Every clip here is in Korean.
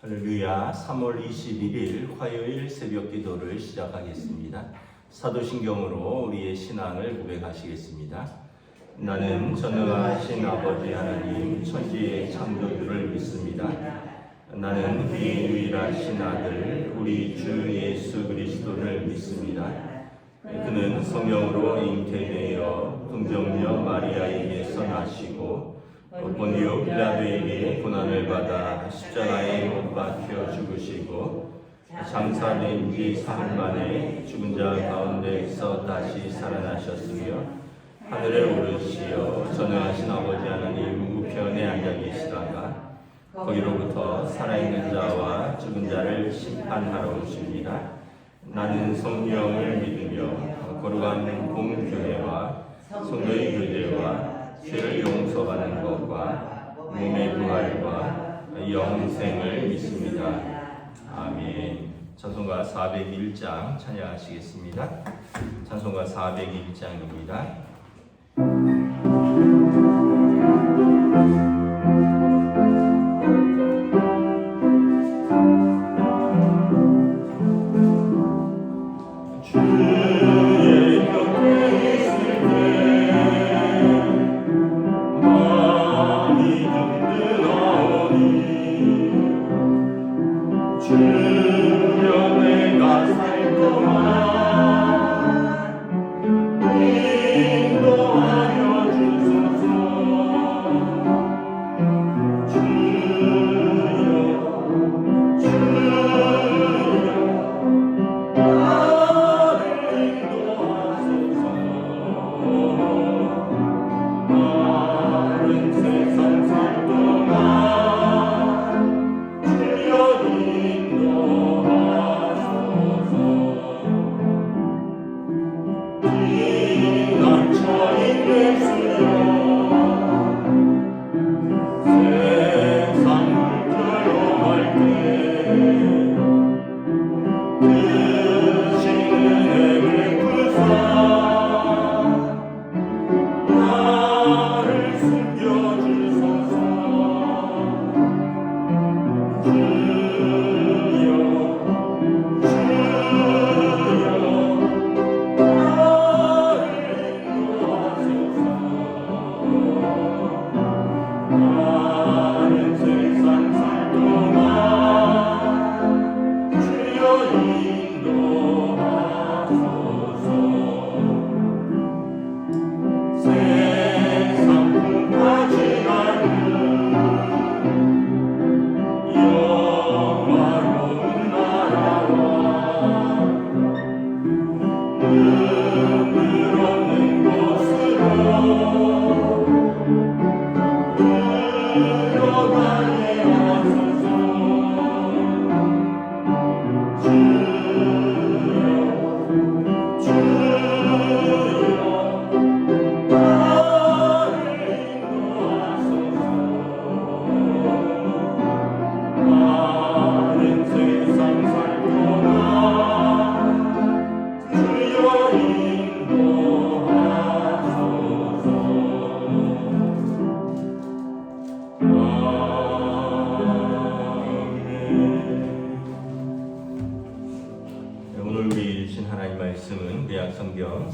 할렐루야. 3월 21일 화요일 새벽 기도를 시작하겠습니다. 사도신경으로 우리의 신앙을 고백하시겠습니다. 나는 전능하신 아버지 하나님 천지의 창조주를 믿습니다. 나는 그의 유일하신 아들 우리 주 예수 그리스도를 믿습니다. 그는 성령으로 잉태되어 동정녀 마리아에게서 나시고 본디오 빌라도에게 고난을 받아 십자가에 못 박혀 죽으시고 장사된 지 사흘 만에 죽은 자 가운데서 다시 살아나셨으며 하늘에 오르시어 전능하신 아버지 하나님 우편에 앉아 계시다가 거기로부터 살아있는 자와 죽은 자를 심판하러 오십니다. 나는 성령을 믿으며 거룩한 공교회와 성도의 교제와 죄를 용서받는 것과 몸의 부활과 영생을 믿습니다. 아멘. 찬송가 401장 찬양하시겠습니다. 찬송가 401장입니다.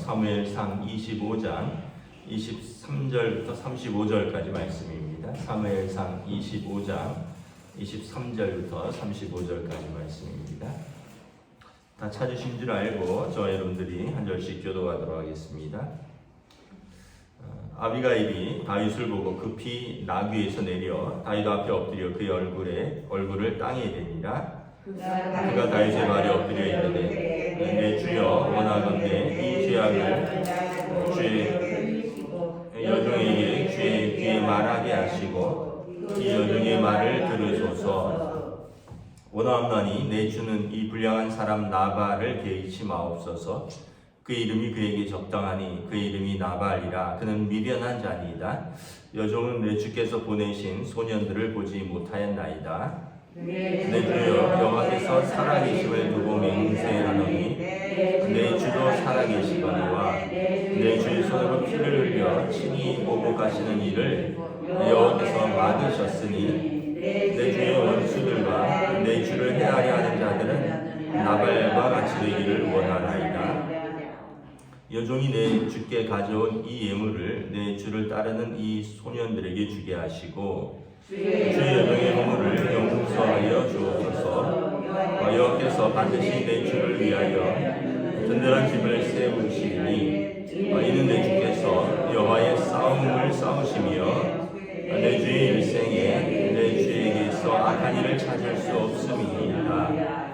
사무엘상 25장 23절부터 35절까지 말씀입니다. 사무엘상 25장 23절부터 35절까지 말씀입니다. 다 찾으신 줄 알고 저와 여러분들이 한 절씩 교도하도록 하겠습니다. 아비가일이 다윗을 보고 급히 나귀에서 내려 다윗 앞에 엎드려 그의 얼굴을 땅에 대니라. 그가 다윗의 발에 엎드려 이르되 내 주여 원하건대 이 죄악을 주의 여종에게 주의 귀에 말하게 하시고 이 여종의 말을 들으소서. 원하옵나니 내 주는 이 불량한 사람 나발을 개의치 마옵소서. 그 이름이 그에게 적당하니 그 이름이 나발이라. 그는 미련한 자니이다. 여종은 내 주께서 보내신 소년들을 보지 못하였나이다. 내 주여 여호와께서 살아계심을 두고 맹세하노니 내 주도 살아계시거니와 내 주의 손으로 피를 흘려 친히 보복하시는 이를 여호와께서 막으셨으니 내 주의 원수들과 나발과 같이 되기를 원하나이다. 여종이 내 주께 가져온 이 예물을 내 주를 따르는 이 소년들에게 주게 하시고 주의 여종의 허물을 용서하여 주옵소서. 여호와께서 반드시 내 주를 위하여 든든한 집을 세우시니 이는 내 주께서 여호와의 싸움을 싸우시며 내 주의 일생에 내 주에게서 악한 일을 찾을 수 없음이니이다.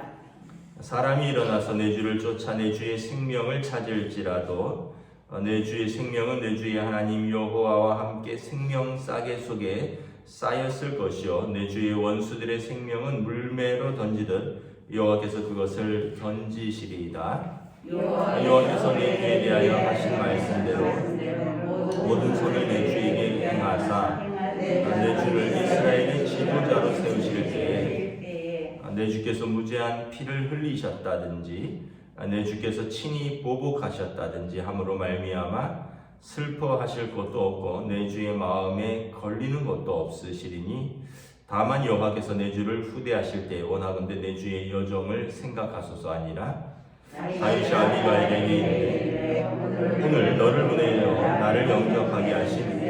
사람이 일어나서 내 주를 쫓아 내 주의 생명을 찾을지라도 내 주의 생명은 내 주의 하나님 여호와와 함께 생명 싸개 속에 쌓였을 것이요 내 주의 원수들의 생명은 물매로 던지듯 여호와께서 그것을 던지시리이다. 여호와께서 내 주에 대하여 하신 말씀대로 모든 손을 내 주에게 행하사 내 주를 이스라엘의 지도자로 세우실 때에 내 주께서 무죄한 피를 흘리셨다든지 내 주께서 친히 보복하셨다든지 함으로 말미암아 슬퍼하실 것도 없고 내 주의 마음에 걸리는 것도 없으시리니 다만 여호와께서 내 주를 후대하실 때 원하건대 내 주의 여종을 생각하소서 아니라 다윗이 아비가일에게 이르되 오늘 너를 보내어 나를 영접하게 하신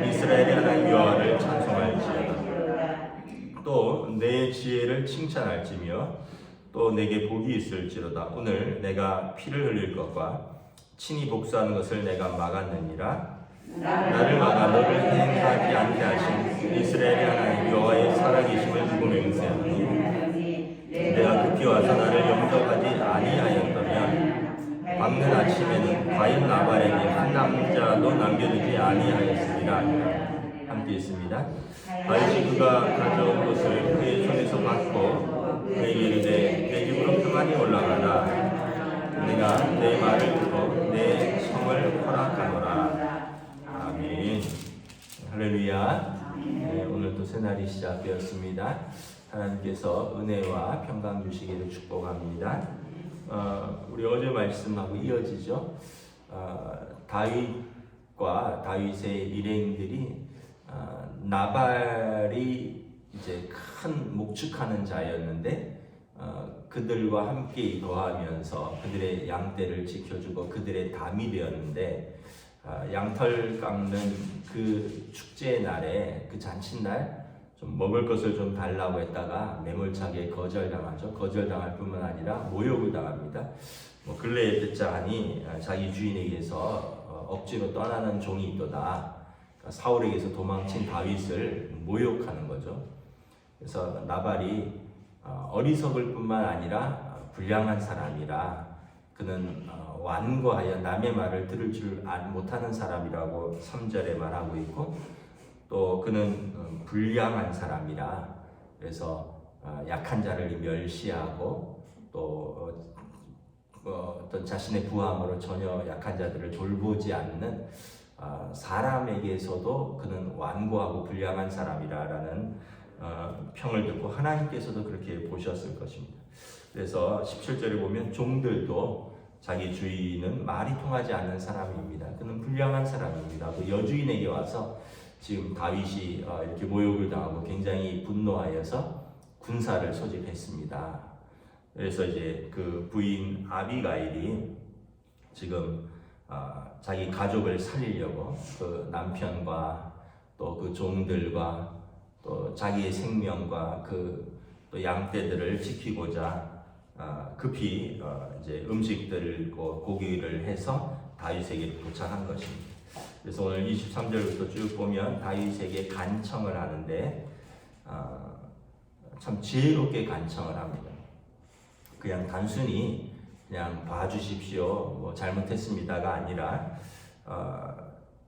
이스라엘의 하나님 여호와를 찬송할지어다. 또 내 지혜를 칭찬할지며 또 내게 복이 있을지로다. 오늘 내가 피를 흘릴 것과 친히 복수하는 것을 내가 막았느니라. 나를 막아 너를 행하지 않게 하신 이스라엘의 하나님 여호와의 살아계심을 두고 맹세하니 내가 급히 와서 나를 영접하지 아니하였다면 밝는 아침에는 과연 나발에게 한 남자도 남겨두지 아니하였으리라. 함께 있습니다. 다윗이 그가 가져온 것을 그의 손에서 받고 그에게 이르되 내 집으로 평안히 올라가라. 내가 내 말을 듣고 내 성을 허락하노라. 아멘. 할렐루야. 네, 오늘도 새날이 시작되었습니다. 하나님께서 은혜와 평강 주시기를 축복합니다. 우리 어제 말씀하고 이어지죠. 다윗과 다윗의 일행들이 나발이 이제 큰 목축하는 자였는데 그들과 함께 거하면서 그들의 양떼를 지켜주고 그들의 담이 되었는데 양털 깎는 그 축제의 날에 그 잔칫날 좀 먹을 것을 좀 달라고 했다가 매몰차게 거절당하죠. 거절당할 뿐만 아니라 모욕을 당합니다. 근래에 듣자 하니 자기 주인에게서 억지로 떠나는 종이 있도다. 사울에게서 도망친 다윗을 모욕하는 거죠. 그래서 나발이 어리석을 뿐만 아니라 불량한 사람이라 그는 완고하여 남의 말을 들을 줄 못하는 사람이라고 3절에 말하고 있고 또 그는 불량한 사람이라 그래서 약한 자를 멸시하고 또 어떤 자신의 부함으로 전혀 약한 자들을 돌보지 않는 사람에게서도 그는 완고하고 불량한 사람이라는 평을 듣고 하나님께서도 그렇게 보셨을 것입니다. 그래서 17절에 보면 종들도 자기 주인은 말이 통하지 않는 사람입니다. 그는 불량한 사람입니다. 그 여주인에게 와서 지금 다윗이 이렇게 모욕을 당하고 굉장히 분노하여서 군사를 소집했습니다. 그래서 이제 그 부인 아비가일이 지금 자기 가족을 살리려고 그 남편과 또 그 종들과 또 자기의 생명과 그 또 양떼들을 지키고자 급히 이제 음식들을 고기를 해서 다윗에게 도착한 것입니다. 그래서 오늘 23절부터 쭉 보면 다윗에게 간청을 하는데 참 지혜롭게 간청을 합니다. 그냥 단순히 그냥 봐주십시오, 잘못했습니다가 아니라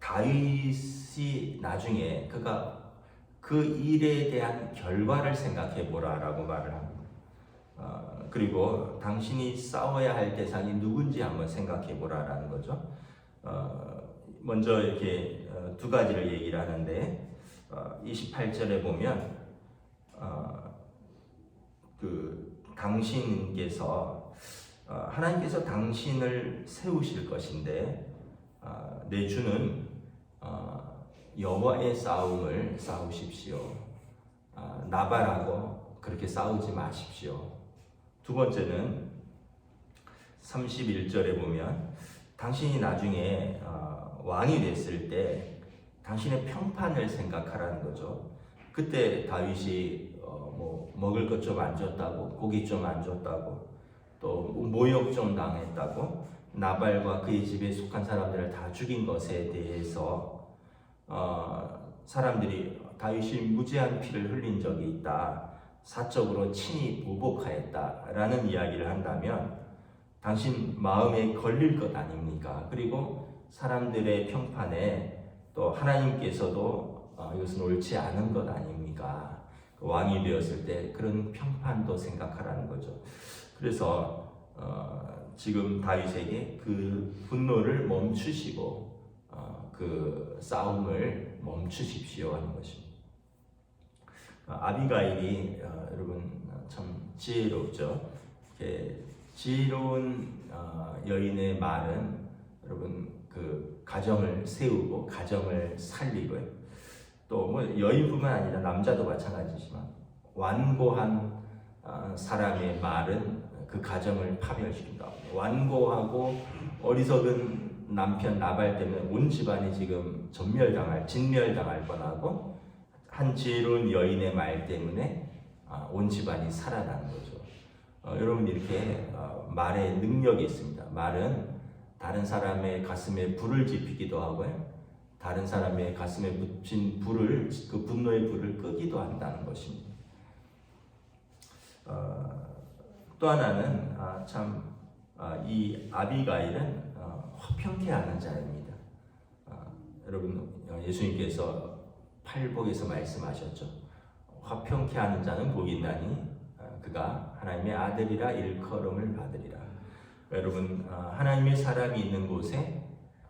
다윗이 나중에 그가 그 일에 대한 결과를 생각해 보라라고 말을 합니다. 그리고 당신이 싸워야 할 대상이 누군지 한번 생각해 보라라는 거죠. 먼저 이렇게 두 가지를 얘기를 하는데 28절에 보면 그 당신께서 하나님께서 당신을 세우실 것인데 내 주는 여호와의 싸움을 싸우십시오. 나발하고 그렇게 싸우지 마십시오. 두 번째는 31절에 보면 당신이 나중에 왕이 됐을 때 당신의 평판을 생각하라는 거죠. 그때 다윗이 뭐 먹을 것 좀 안 줬다고, 고기 좀 안 줬다고, 또 모욕 좀 당했다고, 나발과 그의 집에 속한 사람들을 다 죽인 것에 대해서 사람들이 다윗이 무죄한 피를 흘린 적이 있다, 사적으로 친히 보복하였다라는 이야기를 한다면 당신 마음에 걸릴 것 아닙니까? 그리고 사람들의 평판에 또 하나님께서도 이것은 옳지 않은 것 아닙니까? 왕이 되었을 때 그런 평판도 생각하라는 거죠. 그래서 지금 다윗에게 그 분노를 멈추시고 그 싸움을 멈추십시오 하는 것입니다. 아비가일이 여러분 참 지혜롭죠. 지혜로운 여인의 말은 여러분 그 가정을 세우고 가정을 살리고요. 또 뭐 여인뿐만 아니라 남자도 마찬가지지만 완고한 사람의 말은 그 가정을 파멸시킨다. 완고하고 어리석은 남편 나발 때문에 온 집안이 지금 진멸당할 뻔하고 한 지혜로운 여인의 말 때문에 온 집안이 살아나는 거죠. 여러분 이렇게 말에 능력이 있습니다. 말은 다른 사람의 가슴에 불을 지피기도 하고요. 다른 사람의 가슴에 묻힌 불을, 그 분노의 불을 끄기도 한다는 것입니다. 또 하나는 이 아비가일은 화평케 하는 자입니다. 여러분 예수님께서 팔복에서 말씀하셨죠. 화평케 하는 자는 복이 있나니 그가 하나님의 아들이라 일컬음을 받으리라. 여러분 하나님의 사람이 있는 곳에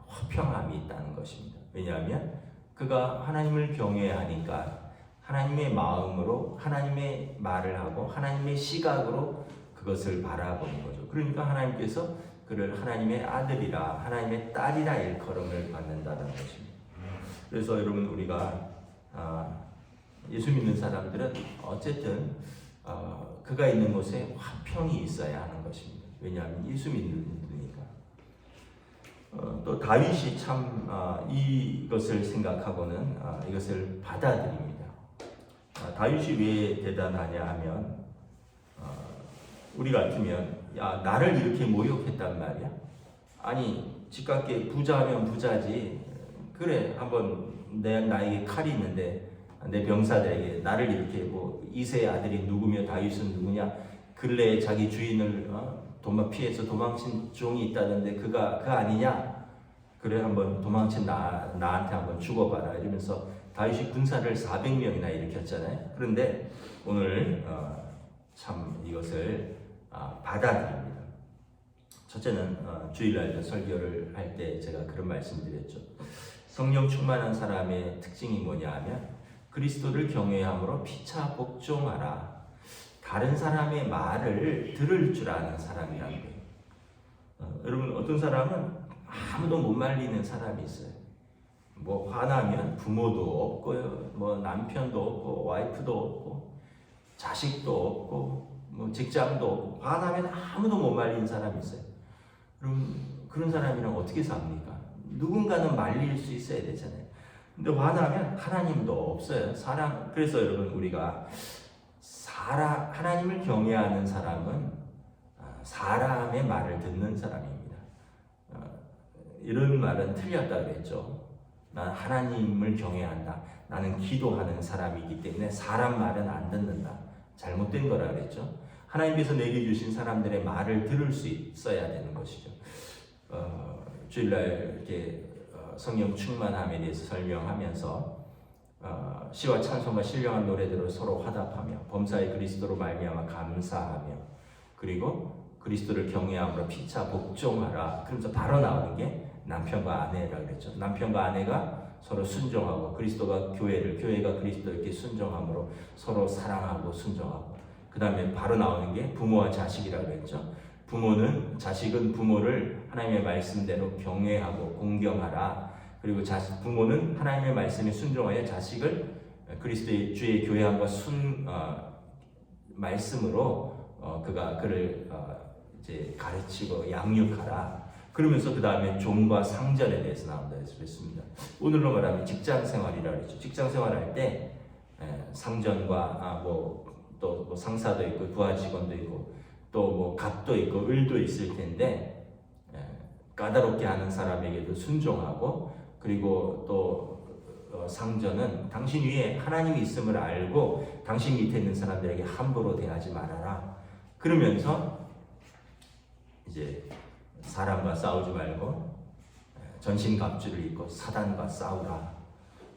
화평함이 있다는 것입니다. 왜냐하면 그가 하나님을 경외하니까 하나님의 마음으로 하나님의 말을 하고 하나님의 시각으로 그것을 바라보는 거죠. 그러니까 하나님께서 그를 하나님의 아들이라 하나님의 딸이라 일컬음을 받는다는 것입니다. 그래서 여러분 우리가 예수 믿는 사람들은 어쨌든 그가 있는 곳에 화평이 있어야 하는 것입니다. 왜냐하면 예수 믿는 분이니까. 또 다윗이 참 이것을 생각하고는 이것을 받아들입니다. 다윗이 왜 대단하냐 하면 우리 같으면 야 나를 이렇게 모욕했단 말이야. 아니 집값게 부자면 부자지. 그래 한번 나에게 칼이 있는데 내 병사들에게 나를 이렇게 뭐 이새의 아들이 누구며 다윗은 누구냐, 근래에 자기 주인을 피해서 도망친 종이 있다던데 그 아니냐, 그래 한번 도망친 나한테 한번 죽어봐라 이러면서 다윗이 군사를 400명이나 일으켰잖아요. 그런데 오늘 참 이것을 받아들입니다. 첫째는 주일날 설교를 할 때 제가 그런 말씀드렸죠. 성령 충만한 사람의 특징이 뭐냐 하면 그리스도를 경외함으로 피차 복종하라. 다른 사람의 말을 들을 줄 아는 사람이라는 거예요. 여러분 어떤 사람은 아무도 못 말리는 사람이 있어요. 뭐 화나면 부모도 없고요, 뭐 남편도 없고 와이프도 없고 자식도 없고 뭐 직장도 없고 화나면 아무도 못 말리는 사람이 있어요. 그럼 그런 사람이랑 어떻게 삽니까? 누군가는 말릴 수 있어야 되잖아요. 근데 화나면 하나님도 없어요. 그래서 여러분 우리가 하나님을 경외하는 사람은 사람의 말을 듣는 사람입니다. 이런 말은 틀렸다 그랬죠. 난 하나님을 경외한다. 나는 기도하는 사람이기 때문에 사람 말은 안 듣는다. 잘못된 거라 그랬죠. 하나님께서 내게 주신 사람들의 말을 들을 수 있어야 되는 것이죠. 주일날 이렇게 성령 충만함에 대해서 설명하면서 시와 찬송과 신령한 노래들을 서로 화답하며 범사의 그리스도로 말미암아 감사하며 그리고 그리스도를 경외함으로 피차 복종하라. 그러면서 바로 나오는 게 남편과 아내라 그랬죠. 남편과 아내가 서로 순종하고 교회가 그리스도에게 순종함으로 서로 사랑하고 순종하고, 그 다음에 바로 나오는 게 부모와 자식이라 그랬죠. 자식은 부모를 하나님의 말씀대로 경외하고 공경하라. 그리고 부모는 하나님의 말씀에 순종하여 자식을 그리스도의 주의 교회함과 말씀으로 그를 이제 가르치고 양육하라. 그러면서 그 다음에 종과 상전에 대해서 나온다 해서 그랬습니다. 오늘로 말하면 직장 생활이라고 했죠. 직장 생활할 때 상전과 또 상사도 있고 부하 직원도 있고 또 뭐 갑도 있고 을도 있을 텐데 까다롭게 하는 사람에게도 순종하고 그리고 또 상전은 당신 위에 하나님이 있음을 알고 당신 밑에 있는 사람들에게 함부로 대하지 말아라. 그러면서 이제 사람과 싸우지 말고 전신갑주를 입고 사단과 싸우라.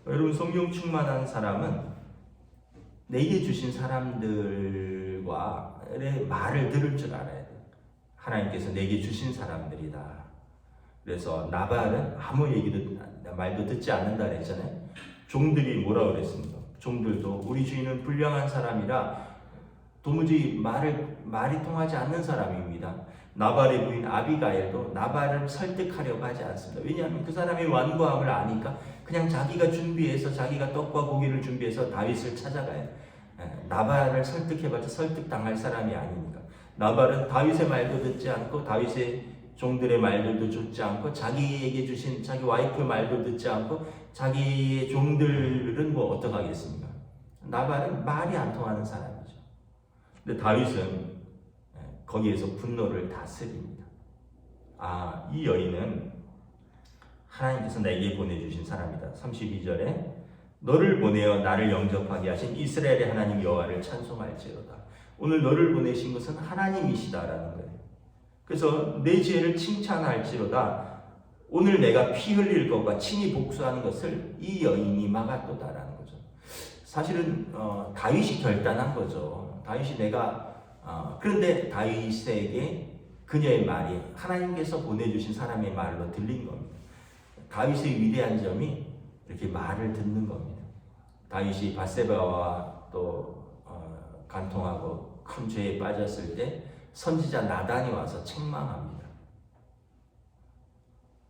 여러분 성령 충만한 사람은 내게 주신 사람들과의 말을 들을 줄 알아야 돼요. 하나님께서 내게 주신 사람들이다. 그래서 나발은 아무 말도 듣지 않는다 그랬잖아요. 종들이 뭐라고 그랬습니까? 종들도 우리 주인은 불량한 사람이라 도무지 말이 통하지 않는 사람입니다. 나발의 부인 아비가일도 나발을 설득하려고 하지 않습니다. 왜냐하면 그 사람의 완고함을 아니까 그냥 자기가 준비해서 자기가 떡과 고기를 준비해서 다윗을 찾아가요. 나발을 설득해봤자 설득당할 사람이 아니니까. 나발은 다윗의 말도 듣지 않고 다윗의 종들의 말들도 듣지 않고 자기에게 주신 자기 와이프 말도 듣지 않고 자기의 종들은 뭐 어떡하겠습니까? 나발은 말이 안 통하는 사람이죠. 근데 다윗은 거기에서 분노를 다스립니다. 이 여인은 하나님께서 내게 보내주신 사람이다. 32절에 너를 보내어 나를 영접하게 하신 이스라엘의 하나님 여호와를 찬송할지어다. 오늘 너를 보내신 것은 하나님이시다라는 거예요. 그래서 내 죄를 칭찬할지로다. 오늘 내가 피 흘릴 것과 친히 복수하는 것을 이 여인이 막았도다라는 거죠. 사실은 다윗이 결단한 거죠. 다윗이 그런데 다윗에게 그녀의 말이 하나님께서 보내주신 사람의 말로 들린 겁니다. 다윗의 위대한 점이 이렇게 말을 듣는 겁니다. 다윗이 밧세바와 또 간통하고 큰 죄에 빠졌을 때 선지자 나단이 와서 책망합니다.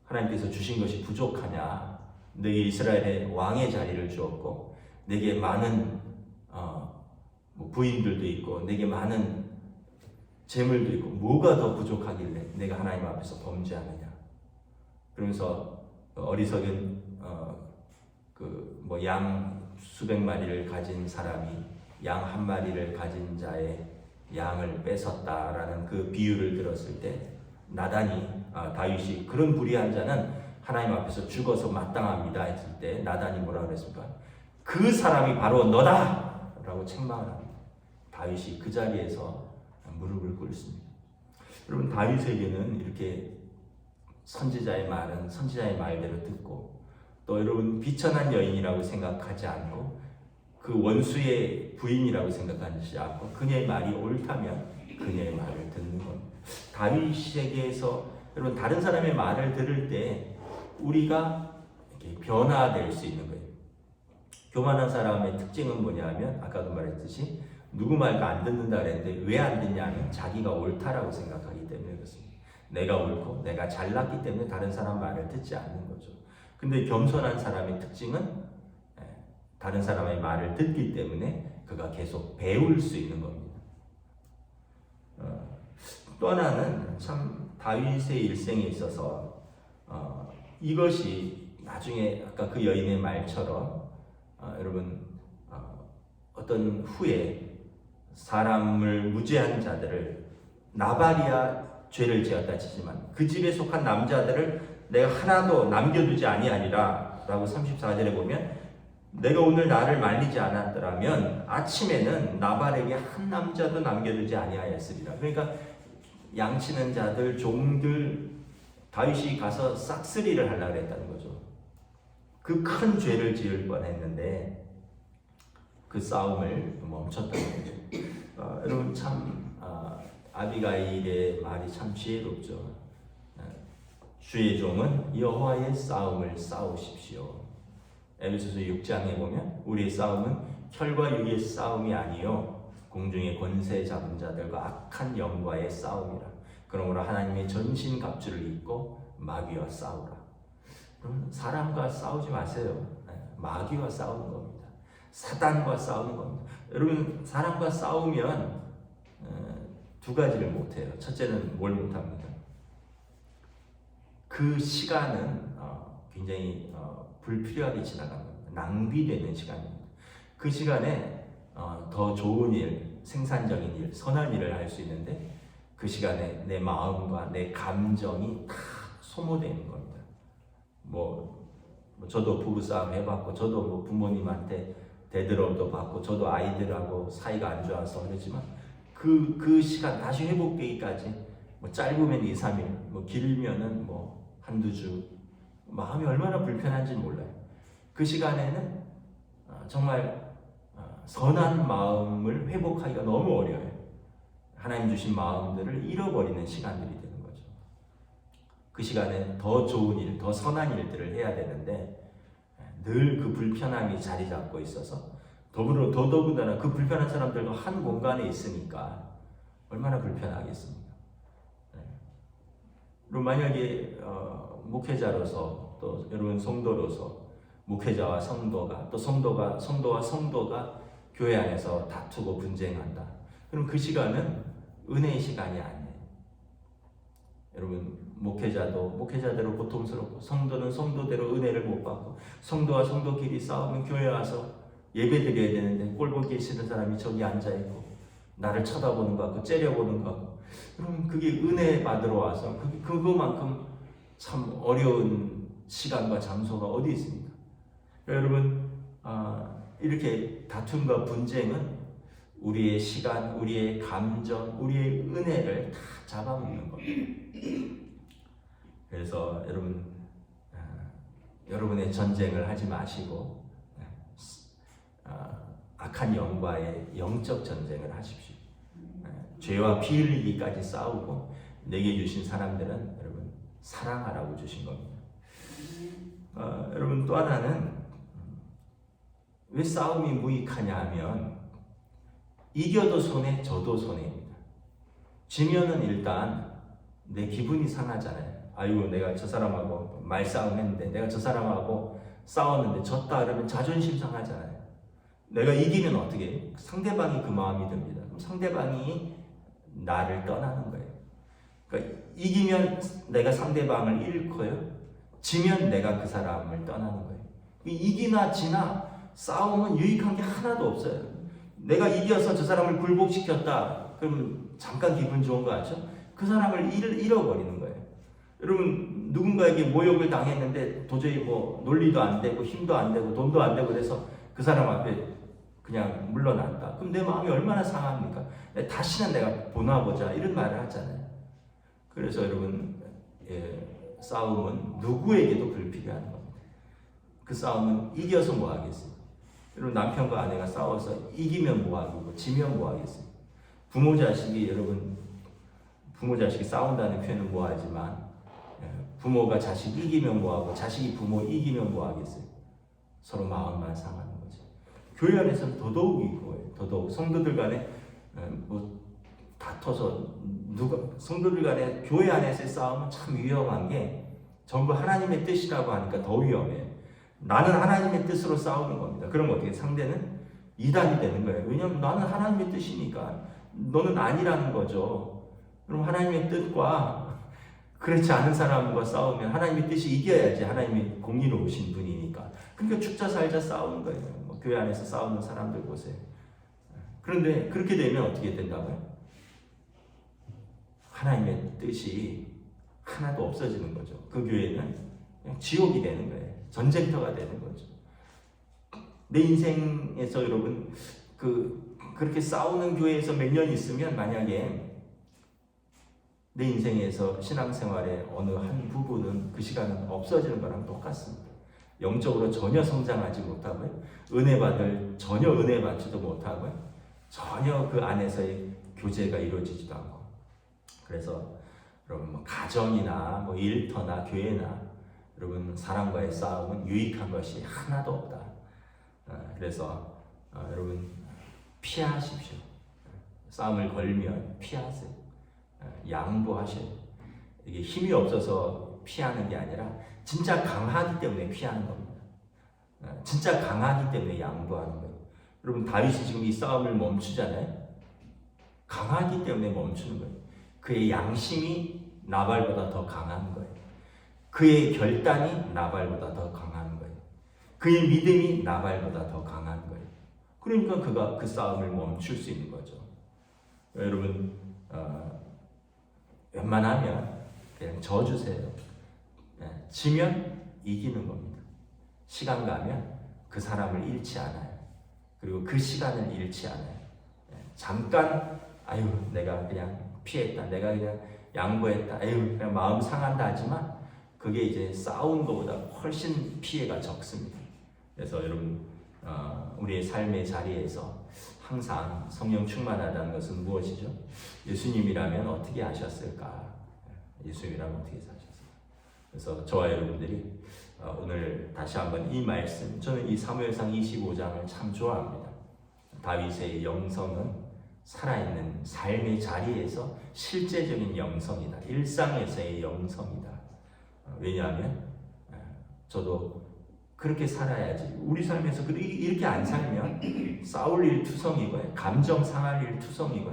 하나님께서 주신 것이 부족하냐? 너에게 이스라엘의 왕의 자리를 주었고 내게 많은 부인들도 있고 내게 많은 재물도 있고 뭐가 더 부족하길래 내가 하나님 앞에서 범죄하느냐? 그러면서 어리석은 양 수백 마리를 가진 사람이 양 한 마리를 가진 자의 양을 뺏었다라는 그 비유를 들었을 때 다윗이 그런 불의한 자는 하나님 앞에서 죽어서 마땅합니다 했을 때 나단이 뭐라고 그랬습니까? 그 사람이 바로 너다! 라고 책망을 합니다. 다윗이 그 자리에서 무릎을 꿇습니다. 여러분 다윗에게는 이렇게 선지자의 말은 선지자의 말대로 듣고 또 여러분 비천한 여인이라고 생각하지 않고 그 원수의 부인이라고 생각하지 않고 그녀의 말이 옳다면 그녀의 말을 듣는 겁니다. 다윗에게서 여러분 다른 사람의 말을 들을 때 우리가 이렇게 변화될 수 있는 거예요. 교만한 사람의 특징은 뭐냐면 아까도 말했듯이 누구 말도 안 듣는다 그랬는데 왜 안 듣냐면 자기가 옳다라고 생각하기 때문에 그렇습니다. 내가 옳고 내가 잘났기 때문에 다른 사람 말을 듣지 않는 거죠. 근데 겸손한 사람의 특징은 다른 사람의 말을 듣기 때문에 그가 계속 배울 수 있는 겁니다. 또 하나는 참 다윗의 일생에 있어서 이것이 나중에 아까 그 여인의 말처럼 여러분 어떤 후에 사람을 무죄한 자들을 나발이야 죄를 지었다 치지만 그 집에 속한 남자들을 내가 하나도 남겨두지 아니하리라 라고 34절에 보면 내가 오늘 나를 말리지 않았더라면 아침에는 나발에게 한 남자도 남겨두지 아니하였으리라. 그러니까 양치는 자들, 종들 다윗이 가서 싹쓸이를 하려고 했다는 거죠. 그 큰 죄를 지을 뻔했는데 그 싸움을 멈췄다는 거죠. 여러분 참 아비가일의 말이 참 지혜롭죠. 주의 종은 여호와의 싸움을 싸우십시오. 에베소서 6장에 보면 우리의 싸움은 혈과 육의 싸움이 아니요 공중의 권세 잡은 자들과 악한 영과의 싸움이라. 그러므로 하나님의 전신 갑주를 입고 마귀와 싸우라. 그럼 사람과 싸우지 마세요. 마귀와 싸우는 겁니다. 사단과 싸우는 겁니다. 여러분 사람과 싸우면 두 가지를 못해요. 첫째는 뭘 못합니다. 그 시간은 굉장히 불필요하게 지나가는 겁니다. 낭비되는 시간입니다. 그 시간에 더 좋은 일, 생산적인 일, 선한 일을 할 수 있는데 그 시간에 내 마음과 내 감정이 다 소모되는 겁니다. 저도 부부싸움 해봤고, 저도 부모님한테 대들어도 받고, 저도 아이들하고 사이가 안 좋아서 그러지만 그 시간 다시 회복되기까지 짧으면 2, 3일, 길면은 한두 주, 마음이 얼마나 불편한지 몰라요. 그 시간에는 정말 선한 마음을 회복하기가 너무 어려워요. 하나님 주신 마음들을 잃어버리는 시간들이 되는 거죠. 그 시간에 더 좋은 일, 더 선한 일들을 해야 되는데 늘 그 불편함이 자리 잡고 있어서 더더군다나 그 불편한 사람들도 한 공간에 있으니까 얼마나 불편하겠습니까? 그리고 만약에 목회자로서 또 여러분 성도로서 목회자와 성도가 또 성도와 성도가 교회 안에서 다투고 분쟁한다. 그럼 그 시간은 은혜의 시간이 아니에요. 여러분 목회자도 목회자대로 고통스럽고 성도는 성도대로 은혜를 못 받고 성도와 성도끼리 싸우면 교회 와서 예배드려야 되는데 꼴보기 싫은 사람이 저기 앉아있고 나를 쳐다보는 것 같고 째려보는 것 같고 그럼 그게 은혜 받으러 와서 그거만큼 참 어려운 시간과 장소가 어디 있습니까? 여러분 이렇게 다툼과 분쟁은 우리의 시간, 우리의 감정, 우리의 은혜를 다 잡아먹는 겁니다. 그래서 여러분의 전쟁을 하지 마시고 악한 영과의 영적 전쟁을 하십시오. 죄와 피 흘리기까지 싸우고 내게 주신 사람들은 여러분 사랑하라고 주신 겁니다. 여러분 또 하나는 왜 싸움이 무익하냐 하면 이겨도 손해, 져도 손해입니다. 지면은 일단 내 기분이 상하잖아요. 아이고 내가 저 사람하고 말싸움 했는데 내가 저 사람하고 싸웠는데 졌다 그러면 자존심 상하잖아요. 내가 이기면 어떻게 해요? 상대방이 그 마음이 듭니다. 그럼 상대방이 나를 떠나는 거예요. 그러니까 이기면 내가 상대방을 잃고요. 지면 내가 그 사람을 떠나는 거예요. 이기나 지나 싸움은 유익한 게 하나도 없어요. 내가 이겨서 저 사람을 굴복시켰다. 그러면 잠깐 기분 좋은 거 같죠? 그 사람을 잃어버리는 거예요. 여러분 누군가에게 모욕을 당했는데 도저히 논리도 안 되고 힘도 안 되고 돈도 안 되고 그래서 그 사람 앞에 그냥 물러난다. 그럼 내 마음이 얼마나 상합니까? 다시는 내가 보나보자 이런 말을 하잖아요. 그래서 여러분 싸움은 누구에게도 불필요한 겁니다. 그 싸움은 이겨서 뭐 하겠어요? 여러분 남편과 아내가 싸워서 이기면 뭐 하고 지면 뭐 하겠어요? 부모 자식이 싸운다는 표현은 뭐 하지만 부모가 자식 이기면 뭐 하고 자식이 부모 이기면 뭐 하겠어요? 서로 마음만 상하는 거죠. 교회 안에서는 더더욱 이거예요. 더더욱 성도들 간에 다퉈서 성도들 간에 교회 안에서의 싸움은 참 위험한 게 전부 하나님의 뜻이라고 하니까 더 위험해요. 나는 하나님의 뜻으로 싸우는 겁니다. 그럼 어떻게 상대는 이단이 되는 거예요. 왜냐하면 나는 하나님의 뜻이니까 너는 아니라는 거죠. 그럼 하나님의 뜻과 그렇지 않은 사람과 싸우면 하나님의 뜻이 이겨야지. 하나님이 공의로우신 분이니까. 그러니까 죽자 살자 싸우는 거예요. 교회 안에서 싸우는 사람들 보세요. 그런데 그렇게 되면 어떻게 된다고요? 하나님의 뜻이 하나도 없어지는 거죠. 그 교회는 그냥 지옥이 되는 거예요. 전쟁터가 되는 거죠. 내 인생에서 여러분 그렇게 싸우는 교회에서 몇 년 있으면 만약에 내 인생에서 신앙생활의 어느 한 부분은 그 시간은 없어지는 거랑 똑같습니다. 영적으로 전혀 성장하지 못하고요. 전혀 은혜 받지도 못하고요. 전혀 그 안에서의 교제가 이루어지지도 않고. 그래서 여러분 가정이나 일터나 교회나 여러분 사람과의 싸움은 유익한 것이 하나도 없다. 그래서 여러분 피하십시오. 싸움을 걸면 피하세요. 양보하셔요. 이게 힘이 없어서 피하는 게 아니라 진짜 강하기 때문에 피하는 겁니다. 진짜 강하기 때문에 양보하는 거예요. 여러분 다윗이 지금 이 싸움을 멈추잖아요. 강하기 때문에 멈추는 거예요. 그의 양심이 나발보다 더 강한 거예요. 그의 결단이 나발보다 더 강한 거예요. 그의 믿음이 나발보다 더 강한 거예요. 그러니까 그가 그 싸움을 멈출 수 있는 거죠. 여러분 웬만하면 그냥 져주세요. 지면 이기는 겁니다. 시간 가면 그 사람을 잃지 않아요. 그리고 그 시간을 잃지 않아요. 잠깐 아유 내가 그냥 피했다, 내가 그냥 양보했다, 아유 그냥 마음 상한다 하지만 그게 이제 싸운 것보다 훨씬 피해가 적습니다. 그래서 여러분 우리의 삶의 자리에서 항상 성령 충만하다는 것은 무엇이죠? 예수님이라면 어떻게 하셨을까? 예수님이라면 어떻게 사셨을까? 그래서 저와 여러분들이 오늘 다시 한번 이 말씀, 저는 이 사무엘상 25장을 참 좋아합니다. 다윗의 영성은 살아있는 삶의 자리에서 실제적인 영성이다. 일상에서의 영성이다. 왜냐하면 저도 그렇게 살아야지. 우리 삶에서 이렇게 안 살면 싸울 일 투성이고 감정 상할 일 투성이고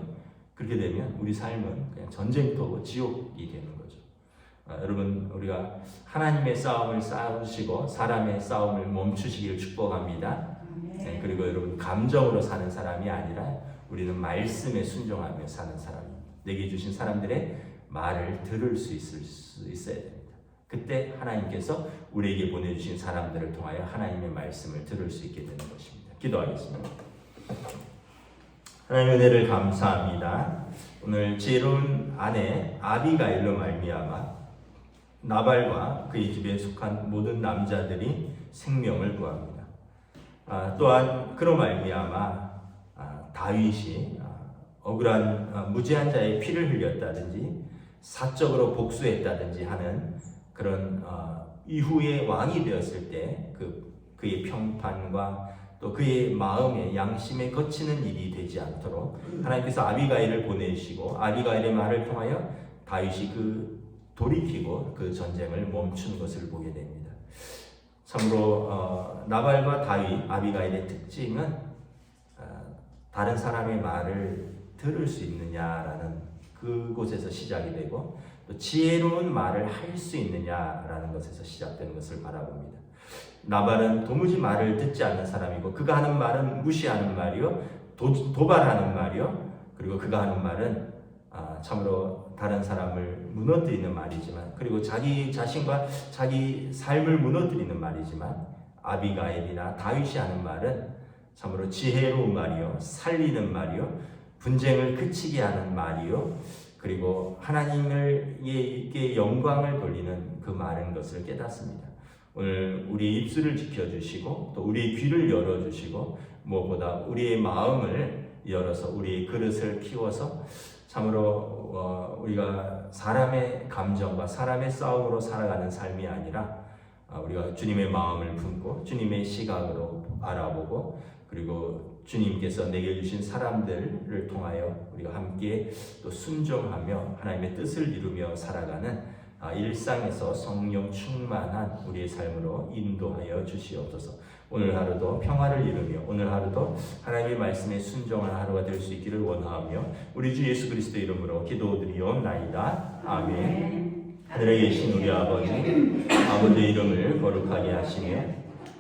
그렇게 되면 우리 삶은 그냥 전쟁터고 지옥이 되는 거죠. 여러분 우리가 하나님의 싸움을 싸우시고 사람의 싸움을 멈추시기를 축복합니다. 그리고 여러분 감정으로 사는 사람이 아니라 우리는 말씀에 순종하며 사는 사람입니다. 내게 주신 사람들의 말을 들을 수 있어야 됩니다. 그때 하나님께서 우리에게 보내주신 사람들을 통하여 하나님의 말씀을 들을 수 있게 되는 것입니다. 기도하겠습니다. 하나님의 은혜를 감사합니다. 오늘 지혜로운 아내 아비가일로 말미암아 나발과 그의 집에 속한 모든 남자들이 생명을 구합니다. 또한 그로 말미암아 다윗이 억울한 무죄한 자의 피를 흘렸다든지 사적으로 복수했다든지 하는 그런 이후에 왕이 되었을 때 그의 평판과 또 그의 마음에 양심에 거치는 일이 되지 않도록 하나님께서 아비가일을 보내시고 아비가일의 말을 통하여 다윗이 돌이키고 그 전쟁을 멈춘 것을 보게 됩니다. 참으로 나발과 다윗, 아비가일의 특징은 다른 사람의 말을 들을 수 있느냐라는 그곳에서 시작이 되고 또 지혜로운 말을 할 수 있느냐라는 것에서 시작되는 것을 바라봅니다. 나발은 도무지 말을 듣지 않는 사람이고 그가 하는 말은 무시하는 말이요 도발하는 말이요 그리고 그가 하는 말은 참으로 다른 사람을 무너뜨리는 말이지만 그리고 자기 자신과 자기 삶을 무너뜨리는 말이지만 아비가일이나 다윗이 하는 말은 참으로 지혜로운 말이요 살리는 말이요 분쟁을 그치게 하는 말이요 그리고 하나님에게 영광을 돌리는 그 많은 것을 깨닫습니다. 오늘 우리의 입술을 지켜주시고 또 우리의 귀를 열어주시고 무엇보다 우리의 마음을 열어서 우리의 그릇을 키워서 참으로 우리가 사람의 감정과 사람의 싸움으로 살아가는 삶이 아니라 우리가 주님의 마음을 품고 주님의 시각으로 알아보고 그리고 주님께서 내게 주신 사람들을 통하여 우리가 함께 또 순종하며 하나님의 뜻을 이루며 살아가는 일상에서 성령 충만한 우리의 삶으로 인도하여 주시옵소서. 오늘 하루도 평화를 이루며 오늘 하루도 하나님의 말씀에 순종하는 하루가 될 수 있기를 원하며 우리 주 예수 그리스도 이름으로 기도드리옵나이다. 아멘. 하늘에 계신 우리 아버지의 이름을 거룩하게 하시며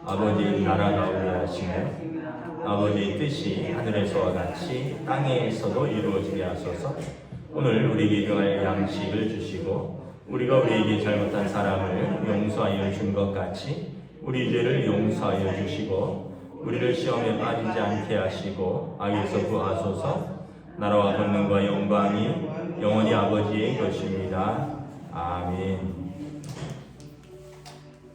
아버지의 나라가 오게 하시며 아버지의 뜻이 하늘에서와 같이 땅에서도 이루어지게 하소서. 오늘 우리에게 일용할 양식을 주시고 우리가 우리에게 잘못한 사람을 용서하여 준 것 같이 우리 죄를 용서하여 주시고 우리를 시험에 빠지지 않게 하시고 악에서 구하소서. 나라와 권능과 영광이 영원히 아버지의 것입니다. 아멘.